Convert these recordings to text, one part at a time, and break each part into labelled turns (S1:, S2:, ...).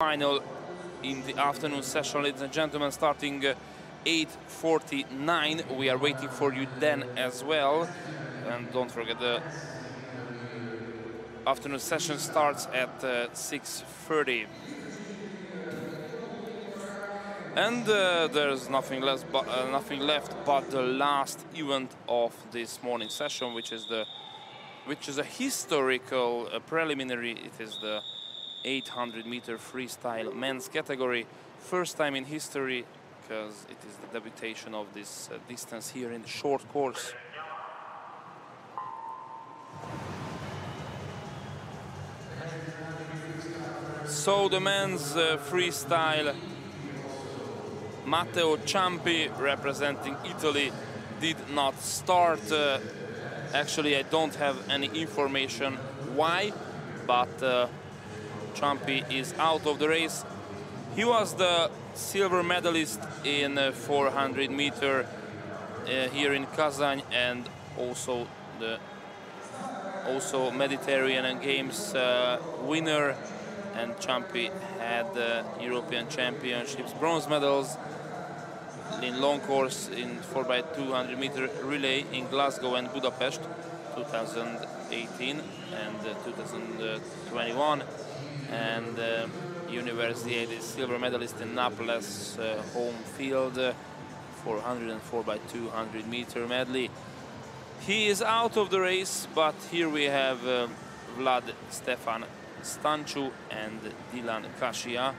S1: Final in the afternoon session, ladies and gentlemen, starting 8:49. We are waiting for you then as well. And don't forget, the afternoon session starts at 6:30. And there's nothing left but the last event of this morning session, which is a historical preliminary. It is the 800-meter freestyle men's category. First time in history, because it is the debutation of this distance here in the short course. So the men's freestyle, Matteo Ciampi, representing Italy, did not start. Actually, I don't have any information why, but Ciampi is out of the race. He was the silver medalist in 400 meter here in Kazan, and also the Mediterranean Games winner. And Ciampi had European Championships bronze medals in long course in 4x200 meter relay in Glasgow and Budapest 2018 and 2021, and Universiade silver medalist in Naples home field 400 and 4x200 meter medley. He is out of the race, but here we have Vlad Stefan Stanciu and Dilan Kasia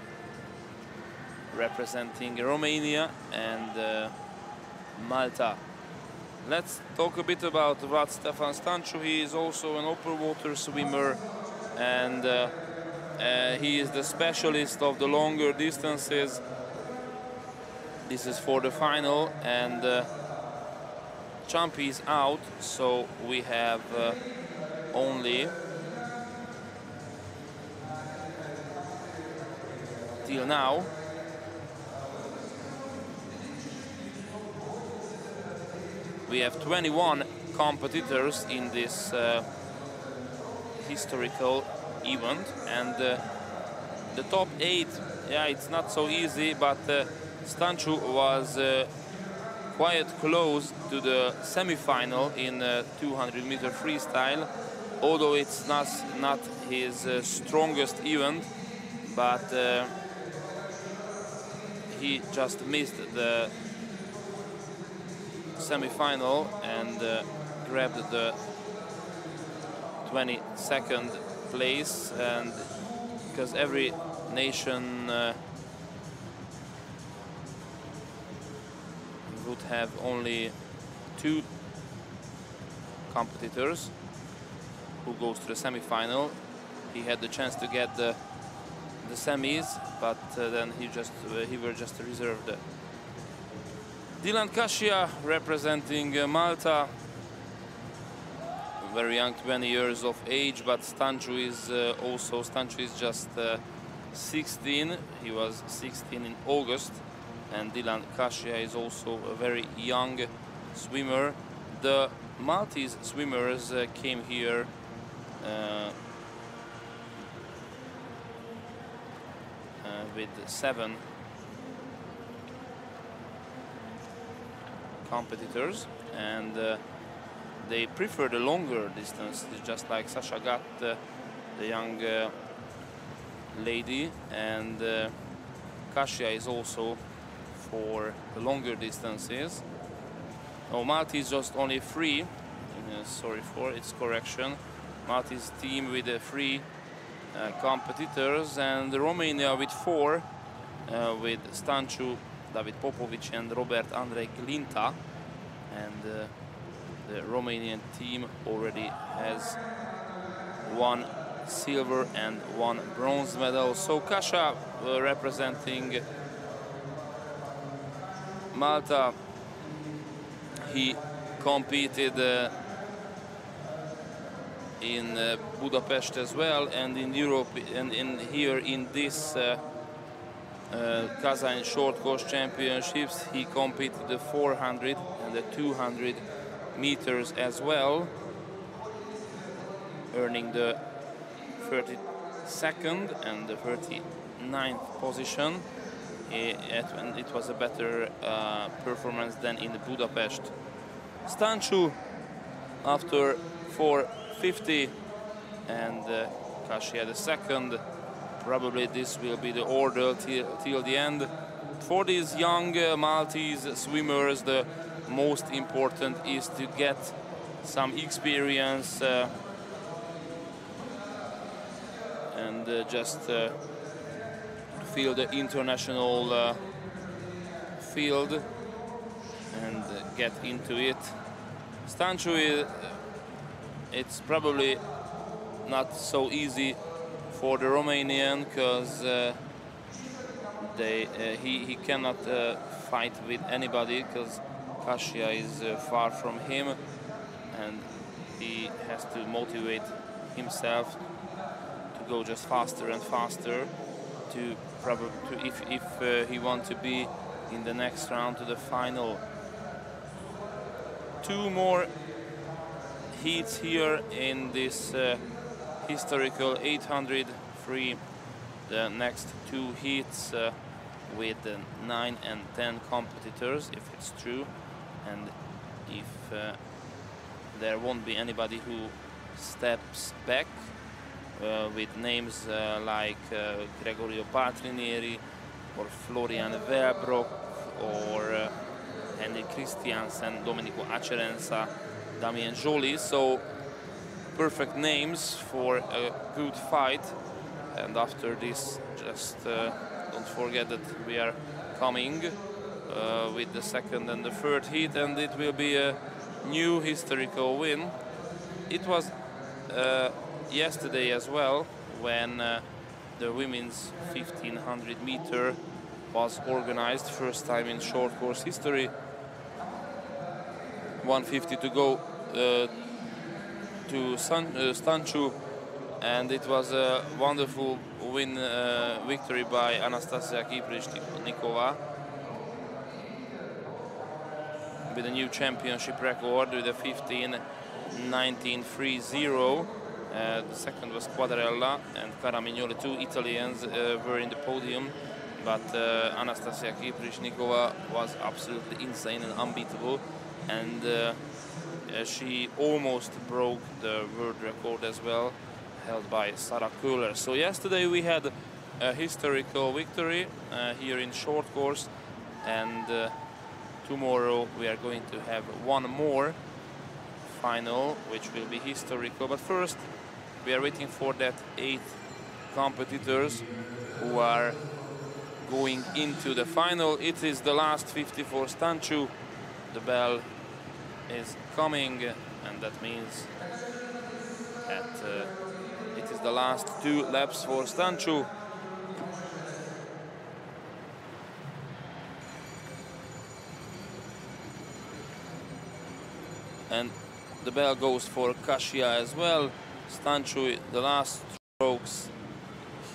S1: representing Romania and Malta. Let's talk a bit about Vlad Stefan Stanciu. He is also an open water swimmer, and he is the specialist of the longer distances. This is for the final, and Ciampi is out, so we have only till now we have 21 competitors in this historical event, and the top 8, yeah, it's not so easy, but Stanciu was quite close to the semi-final in 200 meter freestyle, although it's not his strongest event, but he just missed the semi-final and grabbed the 22nd place, and because every nation would have only 2 competitors who goes to the semi-final. He had the chance to get the semis, but then he were just reserved. Dilan Kasia representing Malta, very young, 20 years of age, but Stanciu is just 16. He was 16 in August, and Dilan Kasia is also a very young swimmer. The Maltese swimmers came here with 7 competitors, and they prefer the longer distance, just like Sasha Gatt, the young lady, and Kasia is also for the longer distances. Oh, Malta is just only 3. Sorry for its correction. Malta's team with 3 competitors, and Romania with 4, with Stanciu, David Popovic and Robert Andrei Glinta, and the Romanian team already has 1 silver and 1 bronze medal. So Kasia representing Malta, he competed in Budapest as well, and in Europe, and here in this Kazan short course championships he competed the 400 and the 200 meters as well, earning the 32nd and the ninth position. And it was a better performance than in Budapest. Stanciu after 4:50 and Kasia the second. Probably this will be the order till the end. For these young Maltese swimmers, the most important is to get some experience and just feel the international field and get into it. Stanciu, it's probably not so easy for the Romanian because he cannot fight with anybody because Kasia is far from him, and he has to motivate himself to go just faster and faster to if he wants to be in the next round to the final. Two more heats here in this historical 800 free. The next two heats with 9 and 10 competitors, if it's true, and if there won't be anybody who steps back with names like Gregorio Patrinieri or Florian Verbrock or Henrik Christiansen, Domenico Acerenza, Damien Joly. So perfect names for a good fight. And after this, just don't forget that we are coming with the second and the third heat, and it will be a new historical win. It was yesterday as well when the women's 1500 meter was organized, first time in short course history. 150 to go to Stanciu, and it was a wonderful victory by Anastasia Kiprishnikova with a new championship record with a 15:19.30. The second was Quadarella and Caramignoli. Two Italians were in the podium, but Anastasia Kiprishnikova was absolutely insane and unbeatable, and she almost broke the world record as well, held by Sarah Köhler. So yesterday we had a historical victory here in short course, and tomorrow we are going to have one more final, which will be historical. But first, we are waiting for that 8 competitors who are going into the final. It is the last 50 for Stanciu. The bell is coming, and that means that it is the last 2 laps for Stanciu. And the bell goes for Kasia as well. Stanciu, the last strokes,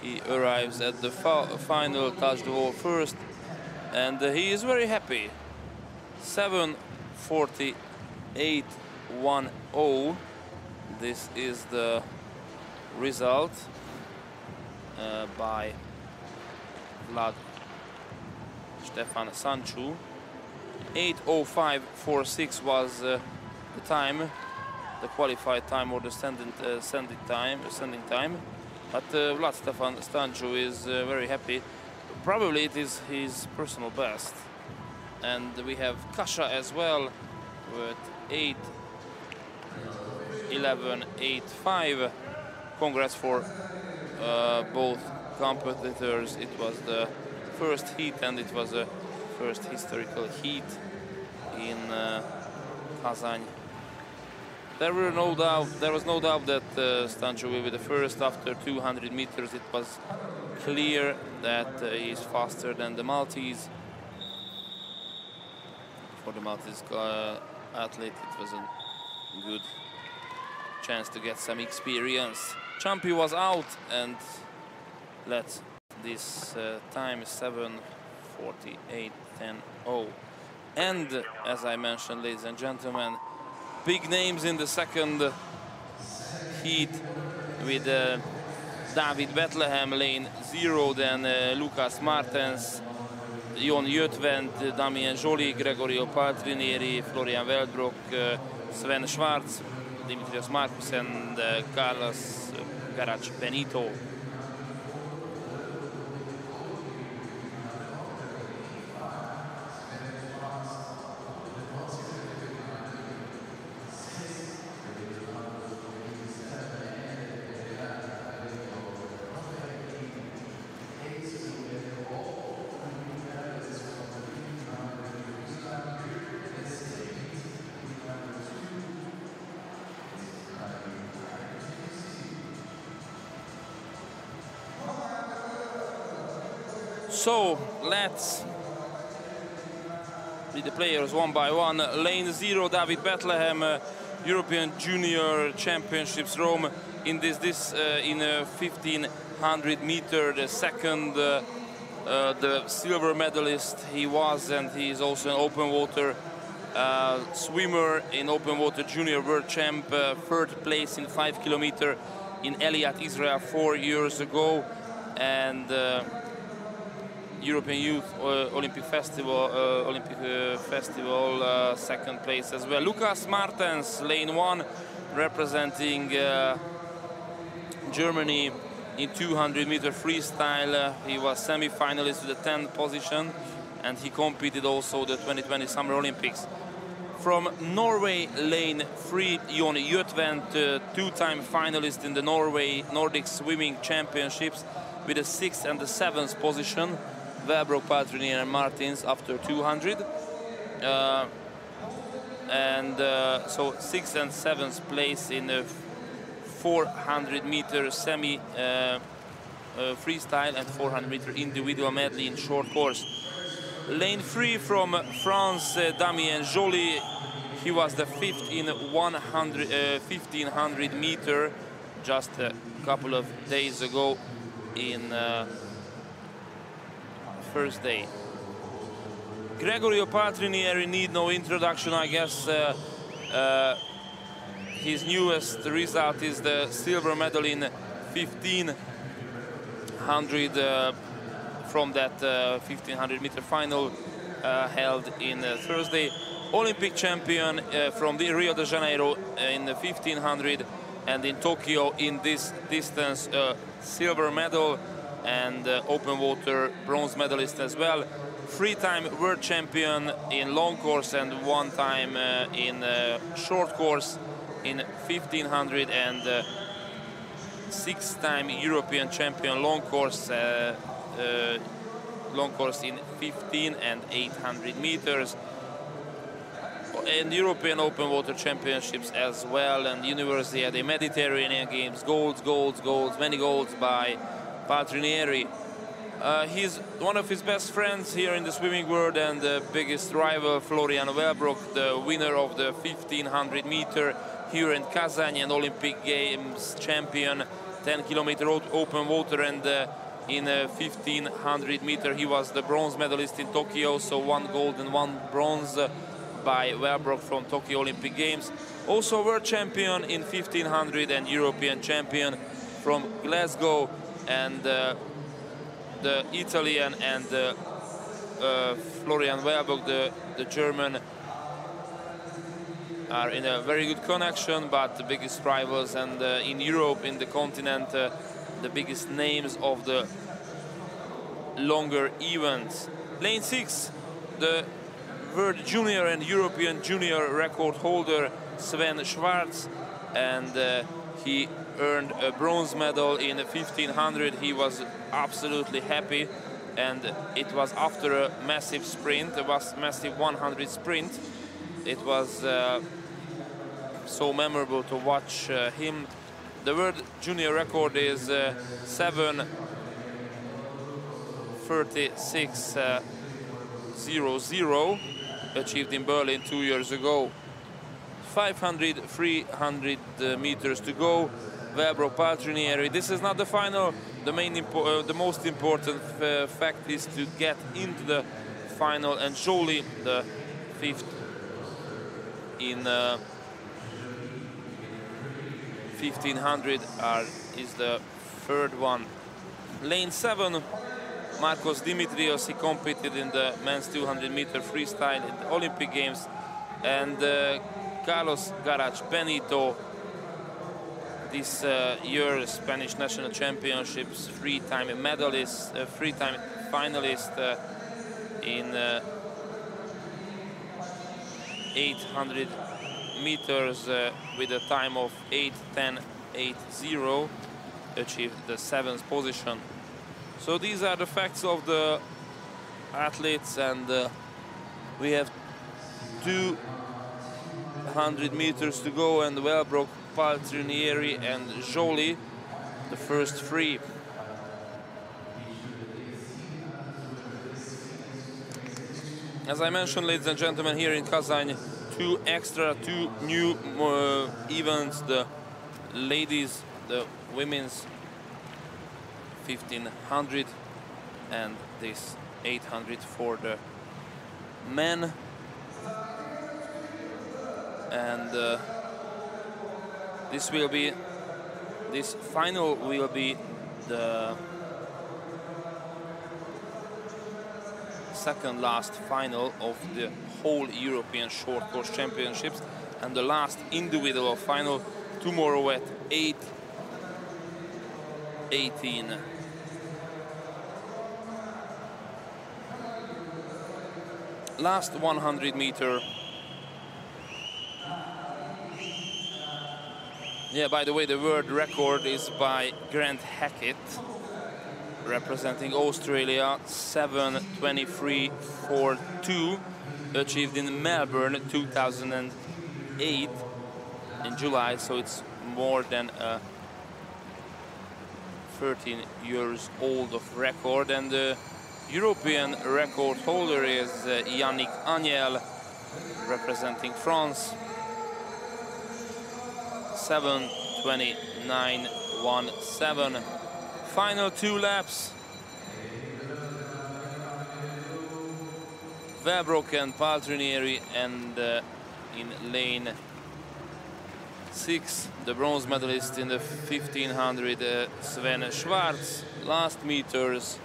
S1: he arrives at the final, touch the wall first, and he is very happy. 7:48.10. This is the result by Vlad Stefan Stanciu. 8:05.46 was the time, the qualified time or the sending time. But Vlad Stefan Stanciu is very happy. Probably it is his personal best. And we have Kasia as well with 8:11.85. Congrats for both competitors. It was the first heat, and it was the first historical heat in Kazan. There was no doubt that Stanciu will be the first. After 200 meters, it was clear that he is faster than the Maltese. For the Maltese athlete, it was a good chance to get some experience. Ciampi was out, and let's this time 7:48.10. And as I mentioned, ladies and gentlemen, big names in the second heat with David Bethlehem, lane 0, then Lucas Martens, Jon Jötvent, Damien Joly, Gregorio Paltrinieri, Florian Wellbrock, Sven Schwarz, Dimitrios Marcus, and Carlos Garage Benito. So let's read the players one by one. Lane 0, David Bethlehem, European Junior Championships Rome in in 1500 meter. The second, the silver medalist he was, and he is also an open water swimmer in open water junior world champ, third place in 5 kilometer in Eliat, Israel 4 years ago, and European Youth Olympic Festival, second place as well. Lucas Martens, lane 1, representing Germany in 200 meter freestyle. He was semi-finalist to the 10th position, and he competed also the 2020 Summer Olympics. From Norway, lane 3, Jon Jötvent, two-time finalist in the Nordic Swimming Championships with the 6th and the 7th position. Wellbrock, Paltrinieri and Martins after 200. So 6th and 7th place in the 400 meter semi freestyle and 400 meter individual medley in short course. Lane 3 from France, Damien Joly. He was the 5th in 1500 meter just a couple of days ago in first day. Gregorio Paltrinieri need no introduction, I guess. His newest result is the silver medal in 1500 from that 1500 meter final held in Thursday. Olympic champion from the Rio de Janeiro in the 1500, and in Tokyo in this distance silver medal, and open water bronze medalist as well. 3-time world champion in long course and 1-time in short course in 1500, and 6-time European champion long course in 15 and 800 meters, and European open water championships as well, and Universiade the Mediterranean Games, golds, many golds by Paltrinieri. He's one of his best friends here in the swimming world, and the biggest rival, Florian Wellbrock, the winner of the 1500 meter here in Kazan, and Olympic Games champion, 10 kilometer open water, and in 1500 meter he was the bronze medalist in Tokyo, so 1 gold and 1 bronze by Wellbrock from Tokyo Olympic Games. Also world champion in 1500 and European champion from Glasgow, and the Italian and Florian Wellbrock, the German, are in a very good connection, but the biggest rivals, and in Europe, in the continent, the biggest names of the longer events. Lane 6, the World Junior and European Junior record holder Sven Schwarz, and he earned a bronze medal in 1500. He was absolutely happy, and it was after a massive sprint, a massive 100 sprint. It was so memorable to watch him. The World Junior record is 7:36.00, achieved in Berlin 2 years ago. 500, 300 meters to go. Wellbrock, Paltrinieri. This is not the final. The most important fact is to get into the final, and Joly, the 5th in 1500, is the third one. Lane 7, Marcos Dimitrios. He competed in the men's 200-meter freestyle in the Olympic Games. And Carlos Garach Benito, this year's Spanish National Championships three-time medalist, three-time finalist in 800 meters with a time of 8:10.80, achieved the 7th position. So these are the facts of the athletes, and we have 200 meters to go, and Wellbrook, Paltrinieri and Joly, the first three. As I mentioned, ladies and gentlemen, here in Kazan, two new events: the ladies, the women's 1500, and this 800 for the men. And this final will be the second last final of the whole European Short Course Championships, and the last individual final tomorrow at 8:18. Last 100 meter. Yeah, by the way, the world record is by Grant Hackett, representing Australia, 7:23.42, achieved in Melbourne 2008 in July, so it's more than 13 years old of record. And the European record holder is Yannick Agnel, representing France, 7:29.17. Final 2 laps. Wellbrook and Paltrinieri, and in lane 6, the bronze medalist in the 1500, Sven Schwarz. Last meters,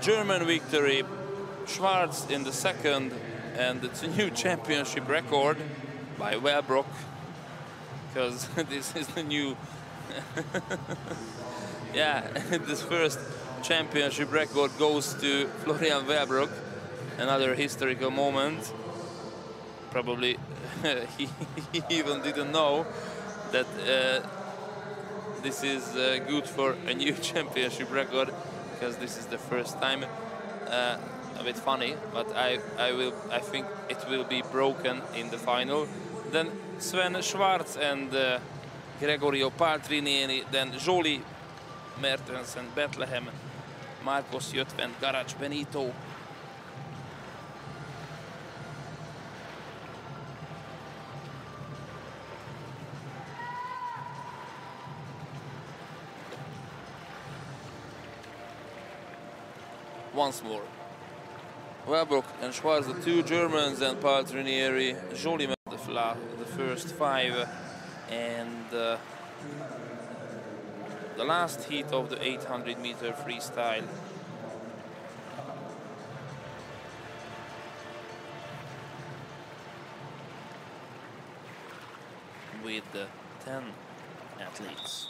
S1: German victory, Schwarz in the second, and it's a new championship record by Wellbrook, because this is the new yeah, this first championship record goes to Florian Wellbrook. Another historical moment. Probably he even didn't know that this is good for a new championship record, because this is the first time. A bit funny, but I think it will be broken in the final. Then Sven Schwarz and Gregorio Paltrinieri, then Joly, Mertens and Bethlehem, Marcos Jötven, Garach Benito. Once more, Wellbrook and Schwarz, the two Germans, and Paltrinieri, Joly, the first 5, and the last heat of the 800-meter freestyle. With 10 athletes.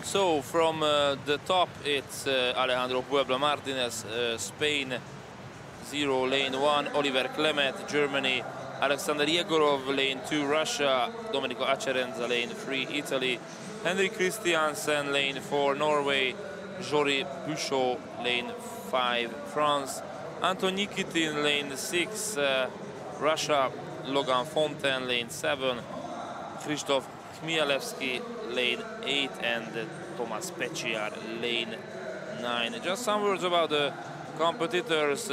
S1: So from the top, it's Alejandro Puebla Martinez, Spain, 0, lane 1, Oliver Klemet, Germany, Alexander Yegorov, lane 2, Russia, Domenico Acerenza, lane 3, Italy, Henrik Christiansen, lane 4, Norway, Jory Bouchot, lane 5, France, Anton Nikitin, lane 6, Russia, Logan Fontaine, lane 7, Krzysztof Chmielewski, lane 8, and Thomas Pecciar, lane 9. Just some words about the competitors.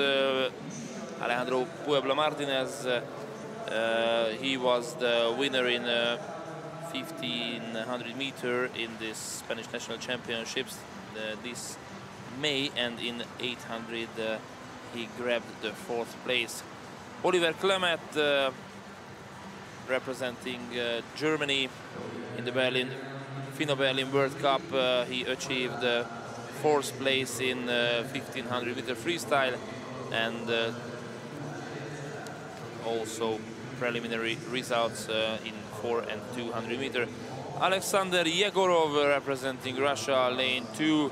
S1: Alejandro Puebla Martinez He was the winner in 1500 meter in the Spanish National Championships this May, and in 800 he grabbed the 4th place. Oliver Klemet, representing Germany in the Berlin World Cup, he achieved 4th place in 1500 meter freestyle, and also preliminary results in 4 and 200 meter. Alexander Yegorov, representing Russia, lane 2.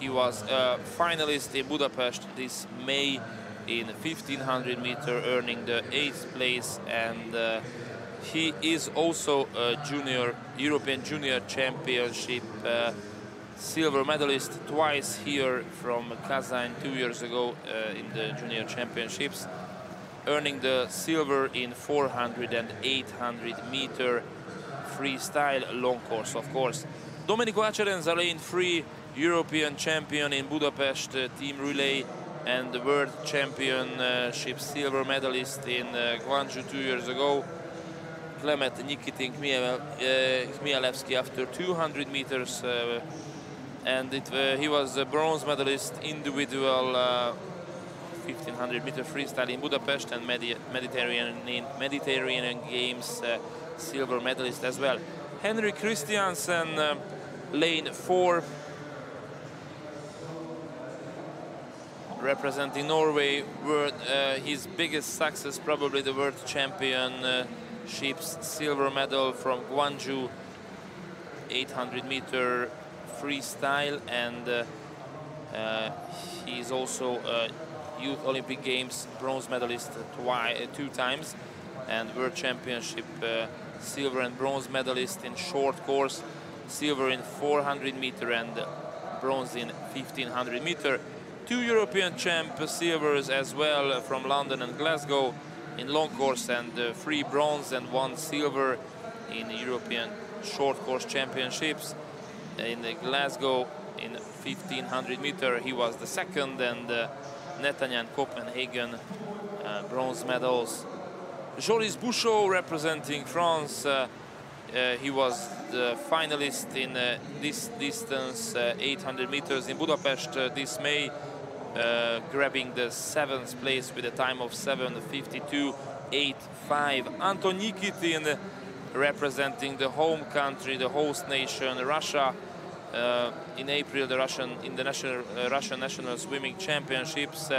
S1: He was a finalist in Budapest this May in 1500 meter, earning the 8th place, and he is also a European Junior Championship silver medalist, twice here from Kazan 2 years ago in the Junior Championships, earning the silver in 400 and 800 meter freestyle long course, of course. Domenico Acerenza, lane 3, European champion in Budapest team relay and the World Championship silver medalist in Guangzhou 2 years ago. Klemet, Nikitin, Chmielewski after 200 meters, and he was a bronze medalist individual 1500 meter freestyle in Budapest, and Mediterranean Games silver medalist as well. Henrik Christiansen, lane 4, representing Norway. His biggest success probably the World Championships silver medal from Guangzhou 800 meter freestyle, and he is also a Youth Olympic Games bronze medalist 2 times, and World Championship silver and bronze medalist in short course, silver in 400 meter and bronze in 1500 meter. 2 European champ silvers as well from London and Glasgow in long course, and 3 bronze and 1 silver in European short course championships. In Glasgow in 1500 meter he was the 2nd, and Netanya and Copenhagen bronze medals. Joris Bouchot, representing France, he was the finalist in this distance 800 meters in Budapest this May, grabbing the 7th place with a time of 7:52.85. Anton Nikitin, representing the home country, the host nation, Russia, in April in the Russian National Swimming Championships.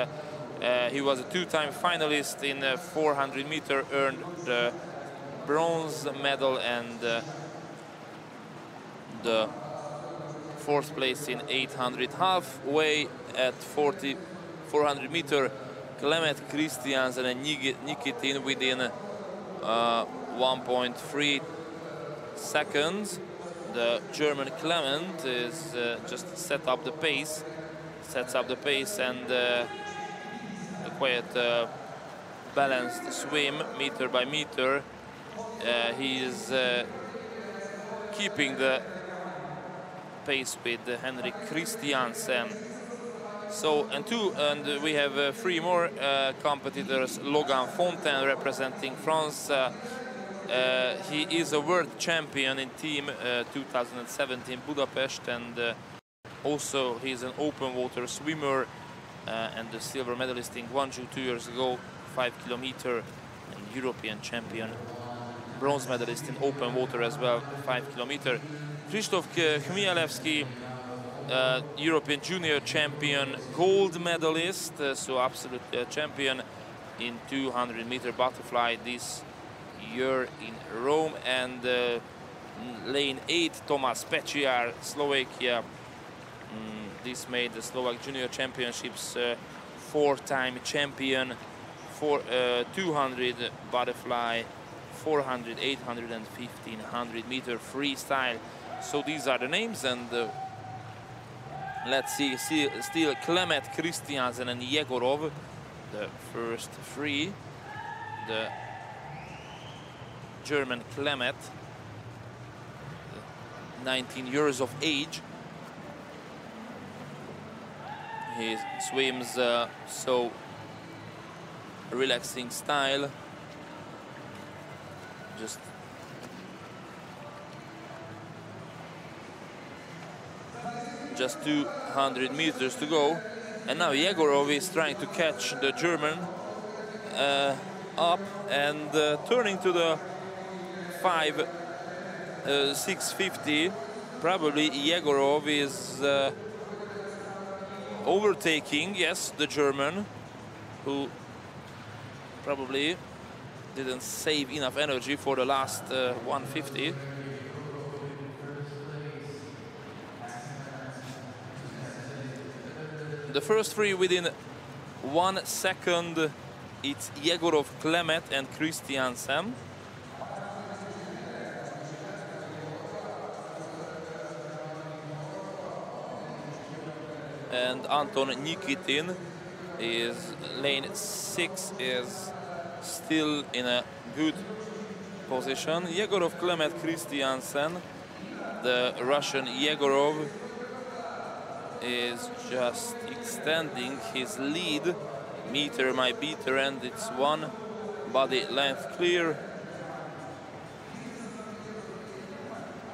S1: He was a 2-time finalist in 400 meter, earned the bronze medal and the 4th place in 800. Halfway at 400 meter, Klemet, Christiansen and Nikitin within 1.3 seconds. The German Clement is just sets up the pace, and a quite balanced swim meter by meter. He is keeping the pace with Henrik Christiansen. So, and we have 3 more competitors. Logan Fontaine, representing France. He is a world champion in team 2017 Budapest, and also he's an open water swimmer and the silver medalist in Guangzhou 2 years ago, 5 kilometer, and European champion, bronze medalist in open water as well, 5 kilometer. Krzysztof Chmielewski, European junior champion, gold medalist, so absolute champion in 200 meter butterfly this year in Rome, and lane 8, Tomas Peciar, Slovakia. This made the Slovak Junior Championships 4-time champion for 200 butterfly, 400, 800 and 1500 meter freestyle. So these are the names, and let's see still Klemet, Christiansen and Yegorov, the first 3. The German Klemet, 19 years of age. He swims so relaxing style. Just 200 meters to go, and now Yegorov is trying to catch the German up and turning to the 650. Probably Yegorov is overtaking, yes, the German, who probably didn't save enough energy for the last 150. The first three within 1 second, it's Yegorov, Klemet and Christiansen. And Anton Nikitin is lane 6, is still in a good position. Yegorov, Klemet, Christiansen. The Russian Yegorov is just extending his lead meter by meter, and it's 1 body length clear.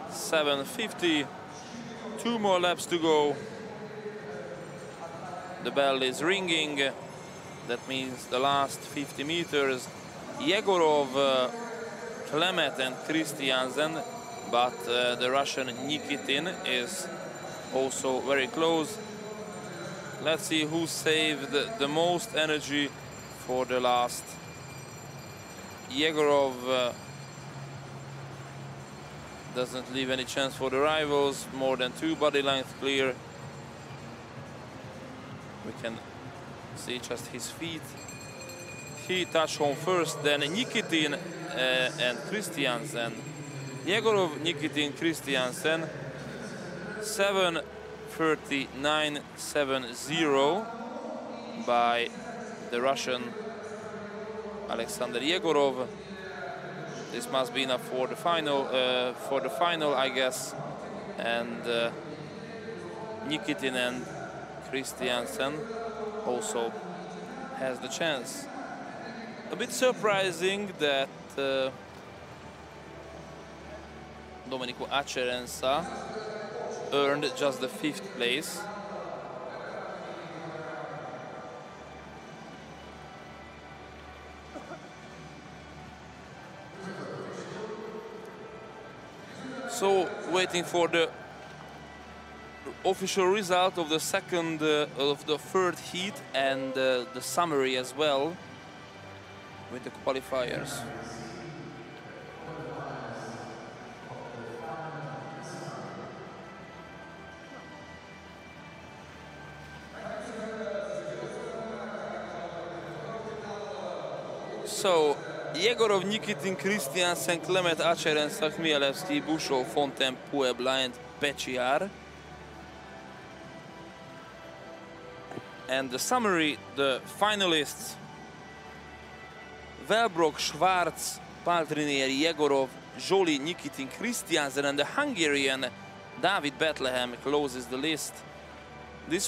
S1: 750, 2 more laps to go. The bell is ringing. That means the last 50 meters. Yegorov, Klemet and Christiansen, but the Russian Nikitin is also very close. Let's see who saved the most energy for the last. Yegorov doesn't leave any chance for the rivals. More than 2 body length clear. We can see just his feet. He touched home first, then Nikitin and Christiansen. Yegorov, Nikitin, Christiansen. 7:39.70 by the Russian Alexander Yegorov. This must be enough for the final, I guess. And Nikitin and Christiansen also has the chance. A bit surprising that Domenico Acerenza earned just the 5th place. So waiting for the official result of the second of the 3rd heat and the summary as well with the qualifiers. So, Yegorov, Nikitin, Christiansen, Klemet, Acerenza, Chmielewski, Bushov, Fontaine, Puebla and Pechiar. And the summary, the finalists: Velbrok, Schwarz, Paltrinier, Yegorov, Joly, Nikitin, Christiansen, and the Hungarian David Bethlehem closes the list. This